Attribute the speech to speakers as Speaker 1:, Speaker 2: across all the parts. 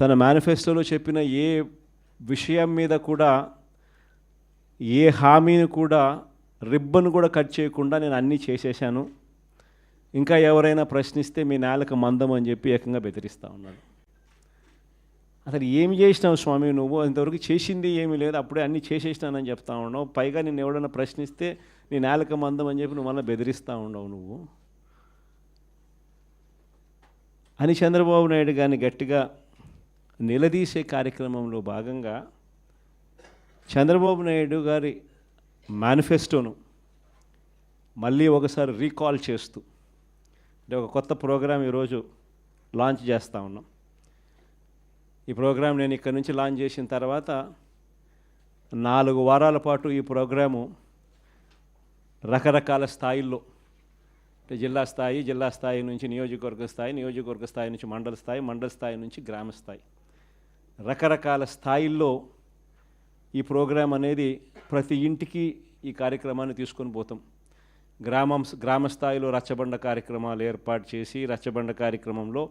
Speaker 1: తన మేనిఫెస్టోలో చెప్పిన ఏ విషయం మీద కూడా ఏ హామీని కూడా రిబ్బన్ కూడా కట్ చేయకుండా నేను అన్నీ చేసేసాను, ఇంకా ఎవరైనా ప్రశ్నిస్తే మీ నేలకు మందం అని చెప్పి ఏకంగా బెదిరిస్తూ ఉన్నాడు. అసలు ఏమి చేసినావు స్వామి నువ్వు? ఇంతవరకు చేసింది ఏమీ లేదు, అప్పుడే అన్నీ చేసేసినానని చెప్తా ఉన్నావు. పైగా నేను ఎవడైనా ప్రశ్నిస్తే నీ నేలకు మందం అని చెప్పి నువ్వు మళ్ళీ బెదిరిస్తూ ఉండవు నువ్వు అని చంద్రబాబు నాయుడు గారిని గట్టిగా నిలదీసే కార్యక్రమంలో భాగంగా చంద్రబాబు నాయుడు గారి మేనిఫెస్టోను మళ్ళీ ఒకసారి రీకాల్ చేస్తూ అంటే ఒక కొత్త ప్రోగ్రాం ఈరోజు లాంచ్ చేస్తూ ఉన్నాం. ఈ ప్రోగ్రాం నేను ఇక్కడ నుంచి లాంచ్ చేసిన తర్వాత 4 వారాల పాటు ఈ ప్రోగ్రాము రకరకాల స్థాయిల్లో అంటే జిల్లా స్థాయి నుంచి నియోజకవర్గ స్థాయి నుంచి మండల స్థాయి నుంచి గ్రామ స్థాయి, రకరకాల స్థాయిల్లో ఈ ప్రోగ్రాం అనేది ప్రతి ఇంటికి ఈ కార్యక్రమాన్ని తీసుకొని పోతాం. గ్రామ స్థాయిలో రచ్చబండ కార్యక్రమాలు ఏర్పాటు చేసి రచ్చబండ కార్యక్రమంలో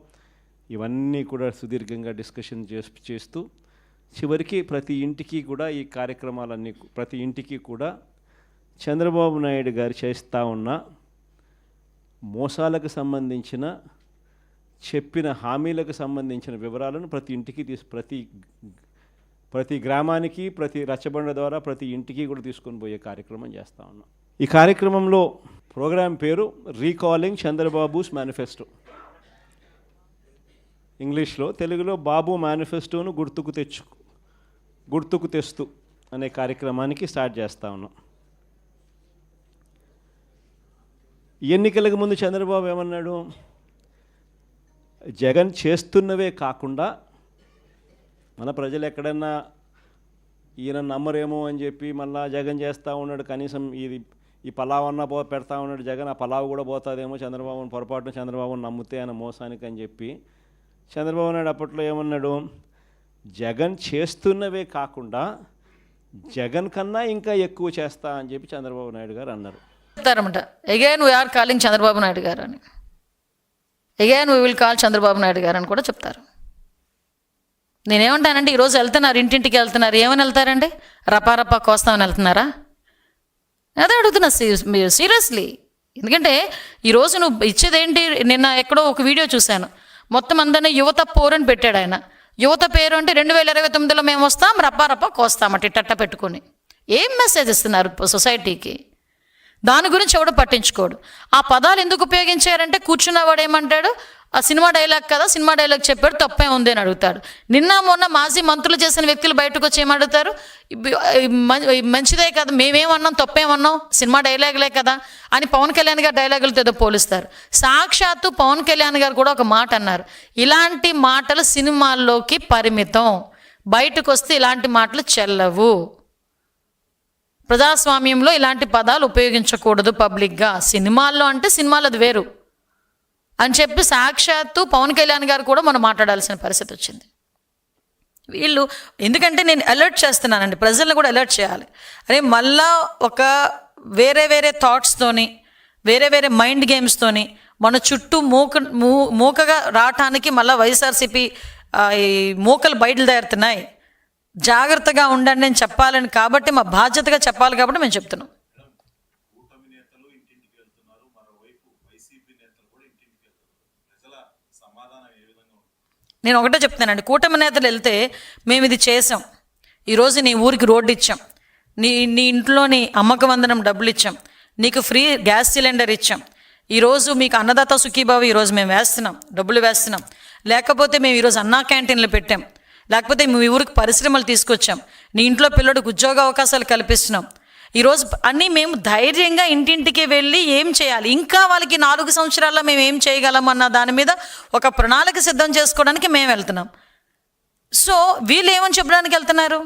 Speaker 1: ఇవన్నీ కూడా సుదీర్ఘంగా డిస్కషన్ చేస్తూ చివరికి ప్రతి ఇంటికి కూడా ఈ కార్యక్రమాలన్నీ ప్రతి ఇంటికి కూడా చంద్రబాబు నాయుడు గారు చేస్తూ ఉన్న మోసాలకు సంబంధించిన చెప్పిన హామీలకు సంబంధించిన వివరాలను ప్రతి ఇంటికి ప్రతి గ్రామానికి ప్రతి రచ్చబండ ద్వారా ప్రతి ఇంటికి కూడా తీసుకొని పోయే కార్యక్రమం చేస్తూ ఉన్నాం. ఈ కార్యక్రమంలో ప్రోగ్రాం పేరు రీకాలింగ్ చంద్రబాబుస్ మేనిఫెస్టో, ఇంగ్లీష్లో, తెలుగులో బాబు మేనిఫెస్టోను గుర్తుకు తెస్తూ అనే కార్యక్రమానికి స్టార్ట్ చేస్తూ ఉన్నాం. ఎన్నికలకు ముందు చంద్రబాబు ఏమన్నాడు? జగన్ చేస్తున్నవే కాకుండా మన ప్రజలు ఎక్కడన్నా ఈయన నమ్మరేమో అని చెప్పి మళ్ళా జగన్ చేస్తూ ఉన్నాడు, కనీసం ఈ పలావ్ అన్నా పెడతా ఉన్నాడు జగన్, ఆ పలావ్ కూడా పోతుందేమో చంద్రబాబుని పొరపాటున చంద్రబాబుని నమ్మితే ఆయన మోసానికి అని చెప్పి చంద్రబాబు నాయుడు అప్పట్లో ఏమన్నాడు? జగన్ చేస్తున్నవే కాకుండా జగన్ కన్నా ఇంకా ఎక్కువ చేస్తా అని చెప్పి చంద్రబాబు నాయుడు గారు అన్నారు.
Speaker 2: చెప్తారన్నమాట, again we're calling Chandrababu Naidu garu అని, again we will call Chandrababu Naidu garu అని కూడా చెప్తారు. నేనేమంటానంటే ఈరోజు వెళ్తున్నారు, ఇంటింటికి వెళ్తున్నారు, ఏమని వెళ్తారండి? రపారపా కోస్తామని వెళ్తున్నారా? అదే అడుగుతున్నా సీరియస్లీ. ఎందుకంటే ఈరోజు నువ్వు ఇచ్చేదేంటి? నిన్న ఎక్కడో ఒక వీడియో చూశాను, మొత్తం అందరినీ యువత పోరని పెట్టాడు ఆయన. యువత పేరు అంటే 2029లో మేము వస్తాం, రపారపా కోస్తామట ఇట్ట పెట్టుకొని. ఏం మెసేజ్ ఇస్తున్నారు సొసైటీకి? దాని గురించి ఎవడు పట్టించుకోడు. ఆ పదాలు ఎందుకు ఉపయోగించారంటే కూర్చున్నవాడు ఏమంటాడు? ఆ సినిమా డైలాగ్ కదా, సినిమా డైలాగ్ చెప్పాడు, తప్పే ఉంది అని అడుగుతాడు. నిన్న మొన్న మాజీ మంత్రులు చేసిన వ్యక్తులు బయటకు వచ్చి ఏమడుగుతారు? మంచిదే కదా, మేమేమన్నాం, తప్పేమన్నాం, సినిమా డైలాగులే కదా అని పవన్ కళ్యాణ్ గారు డైలాగులతో ఏదో పోలుస్తారు. సాక్షాత్తు పవన్ కళ్యాణ్ గారు కూడా ఒక మాట అన్నారు, ఇలాంటి మాటలు సినిమాల్లోకి పరిమితం, బయటకు వస్తే ఇలాంటి మాటలు చెల్లవు, ప్రజాస్వామ్యంలో ఇలాంటి పదాలు ఉపయోగించకూడదు పబ్లిక్గా, సినిమాల్లో అంటే సినిమాలు అది వేరు అని చెప్పి సాక్షాత్తు పవన్ కళ్యాణ్ గారు కూడా మనం మాట్లాడాల్సిన పరిస్థితి వచ్చింది. వీళ్ళు ఎందుకంటే నేను అలర్ట్ చేస్తున్నానండి, ప్రజలను కూడా అలర్ట్ చేయాలి. అరే మళ్ళా ఒక వేరే థాట్స్తోని వేరే మైండ్ గేమ్స్తోని మన చుట్టూ మూకగా రావటానికి మళ్ళీ వైఎస్ఆర్సీపీ ఈ మూకలు బయలుదేరుతున్నాయి, జాగ్రత్తగా ఉండండి అని చెప్పాలని, కాబట్టి మా బాధ్యతగా చెప్పాలి కాబట్టి మేము చెప్తున్నాం. నేను ఒకటే చెప్తానండి, కూటమి నేతలు వెళ్తే మేము ఇది చేసాం, ఈరోజు నీ ఊరికి రోడ్డు ఇచ్చాం, నీ ఇంట్లోని అమ్మక వందనం డబ్బులు ఇచ్చాం, నీకు ఫ్రీ గ్యాస్ సిలిండర్ ఇచ్చాం, ఈరోజు మీకు అన్నదాత సుఖీభావ ఈరోజు మేము వేస్తున్నాం, డబ్బులు వేస్తున్నాం, లేకపోతే మేము ఈరోజు అన్నా క్యాంటీన్లు పెట్టాం, లేకపోతే మీ ఊరికి పరిశ్రమలు తీసుకొచ్చాం, నీ ఇంట్లో పిల్లడికి ఉద్యోగ అవకాశాలు కల్పిస్తున్నాం, ఈరోజు అన్నీ మేము ధైర్యంగా ఇంటింటికి వెళ్ళి ఏం చేయాలి, ఇంకా వాళ్ళకి 4 సంవత్సరాల్లో మేము ఏం చేయగలం అన్న దాని మీద ఒక ప్రణాళిక సిద్ధం చేసుకోవడానికి మేము వెళ్తున్నాం. సో వీళ్ళు ఏమని చెప్పడానికి వెళ్తున్నారు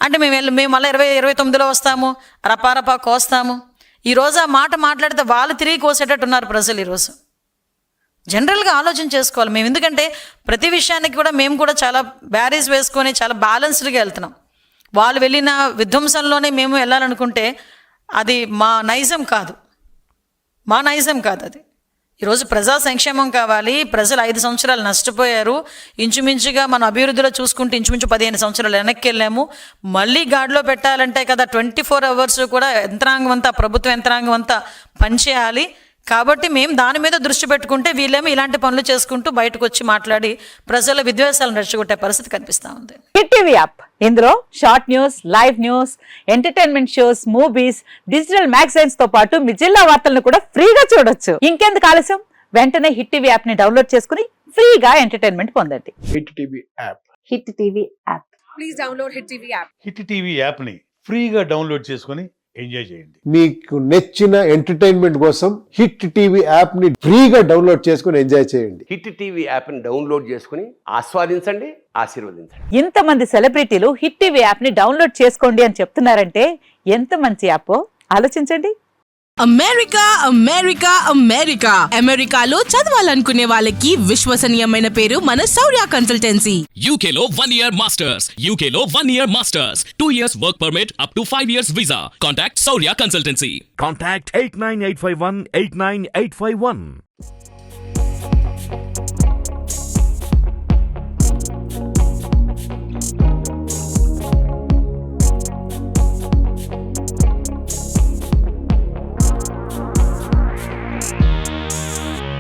Speaker 2: అంటే మేము మళ్ళీ 2029లో వస్తాము, రపారపా కోస్తాము. ఈరోజు ఆ మాట మాట్లాడితే వాళ్ళు తిరిగి కోసేటట్టు ఉన్నారు ప్రజలు. ఈరోజు జనరల్గా ఆలోచన చేసుకోవాలి మేము, ఎందుకంటే ప్రతి విషయానికి కూడా మేము కూడా చాలా బ్యారేజ్ వేసుకొని చాలా బ్యాలెన్స్డ్గా వెళ్తున్నాం. వాళ్ళు వెళ్ళిన విధ్వంసంలోనే మేము వెళ్ళాలనుకుంటే అది మా నైజం కాదు అది. ఈరోజు ప్రజా సంక్షేమం కావాలి. ప్రజలు 5 సంవత్సరాలు నష్టపోయారు. ఇంచుమించుగా మన అభివృద్ధిలో చూసుకుంటే ఇంచుమించు 15 సంవత్సరాలు వెనక్కి వెళ్ళాము. మళ్ళీ గాడిలో పెట్టాలంటే కదా 24 అవర్స్ కూడా యంత్రాంగం అంతా, ప్రభుత్వ యంత్రాంగం అంతా పనిచేయాలి. కాబట్టి మేము దాని మీద దృష్టి పెట్టుకుంటే వీళ్ళేమో ఇలాంటి పనులు చేసుకుంటూ బయటకు వచ్చి మాట్లాడి ప్రజల విద్వేషాలను రెచ్చగొట్టే పరిస్థితి కనిపిస్తూ ఉంది.
Speaker 3: హిట్ టీవీ యాప్, ఇందులో short news, live news, entertainment shows, movies, digital magazines తో పాటు మీ జిల్లా వార్తలను కూడా ఫ్రీగా చూడొచ్చు. ఇంకెందుకు ఆలస్యం, వెంటనే హిట్ టీవీ యాప్ ని డౌన్లోడ్ చేసుకుని ఫ్రీగా ఎంటర్టైన్మెంట్ పొందండి.
Speaker 4: Hit TV app.
Speaker 3: Hit TV app.
Speaker 5: Please download Hit TV app.
Speaker 6: Hit TV యాప్ని ఫ్రీగా డౌన్లోడ్ చేసుకొని ఎంజాయ్ చేయండి.
Speaker 4: మీకు నచ్చిన ఎంటర్టైన్మెంట్ కోసం హిట్ టీవీ యాప్ ని ఫ్రీగా డౌన్లోడ్ చేసుకుని ఎంజాయ్ చేయండి.
Speaker 7: హిట్ టీవీ యాప్ని డౌన్లోడ్ చేసుకుని ఆస్వాదించండి, ఆశీర్వదించండి.
Speaker 3: ఇంతమంది సెలబ్రిటీలు హిట్ టీవీ యాప్ ని డౌన్లోడ్ చేసుకోండి అని చెప్తున్నారంటే ఎంత మంచి యాప్ ఆలోచించండి.
Speaker 8: అమెరికా అమెరికా అమెరికా అమెరికాలో చదవాలనుకునే వాళ్ళకి విశ్వసనీయమైన పేరు మన శౌర్య కన్సల్టెన్సీ.
Speaker 9: UK లో 1 year masters. UK లో 1 year masters. 2 years work permit up to 5 years visa. Contact Saurya Consultancy.
Speaker 10: Contact 89851 89851.